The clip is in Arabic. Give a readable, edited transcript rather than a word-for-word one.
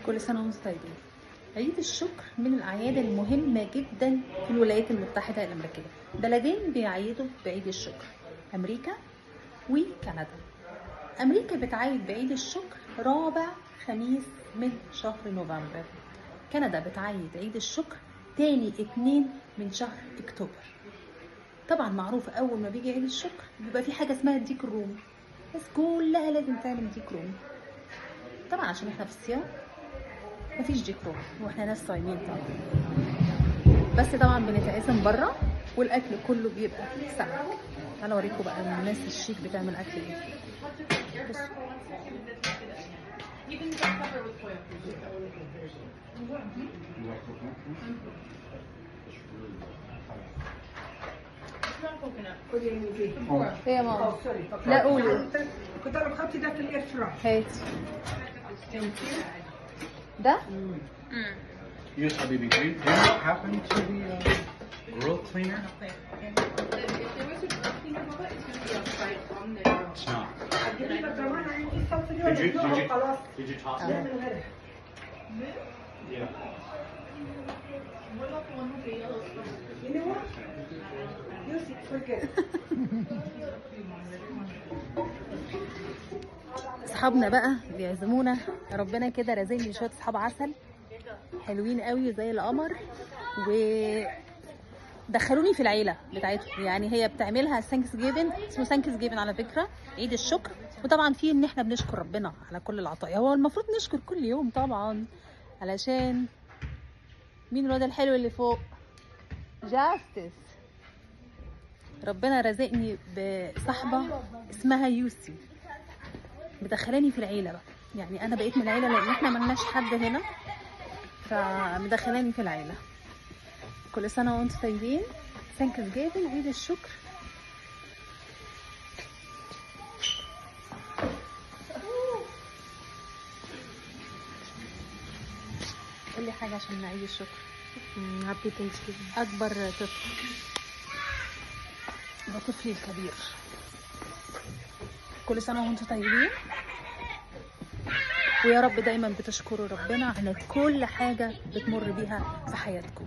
كل سنة وانتم طيبين. عيد الشكر من الأعياد المهمة جدا في الولايات المتحدة الأمريكية. بلدين بيعيدوا بعيد الشكر، أمريكا وكندا. أمريكا بتعيد بعيد الشكر رابع خميس من شهر نوفمبر. كندا بتعيد عيد الشكر تاني 2 من شهر أكتوبر. طبعا معروف أول ما بيجي عيد الشكر بيبقى في حاجة اسمها الديك الرومي، بس كلها لازم تعمل ديك رومي. طبعا عشان احنا في الصيام مفيش ديك رومي واحنا ناس صايمين طبعا، بس طبعا بنتقاسم بره والاكل كله بيبقى سمك. تعالوا اوريكم بقى الناس الشيك بتعمل اكل ايه. ايه يا ماما؟ لا قولي. كنت انا بخطي ده في الاير فراي. هاتي ده. Yes, Habibi. Do you know what happened to the grill cleaner? It's not. Did you toss it? Yeah. You know what? Use it, forget it. اصحابنا بقى بيعزمونا، ربنا كده رازقني شويه اصحاب عسل حلوين قوي زي القمر، ودخلوني في العيله بتاعتهم. يعني هي بتعملها ثانكس جيفن، اسمه ثانكس جيفن على فكره، عيد الشكر. وطبعا في ان احنا بنشكر ربنا على كل العطايا. هو المفروض نشكر كل يوم طبعا، علشان مين الواد الحلو اللي فوق؟ جاستس. ربنا رزقني بصاحبه اسمها يوسي، مدخلاني في العيله بقى. يعني انا بقيت من العيله لان احنا ملناش حد هنا، فمدخلاني في العيله. كل سنه وانتم طيبين. ثانكس جيفن، عيد الشكر. قول لي حاجه عشان عيد الشكر. هابي ثانكس جيفن. اكبر طفل ده طفلي الكبير. كل سنه وانتم طيبين، ويا رب دايما بتشكروا ربنا على كل حاجه بتمر بيها في حياتكم.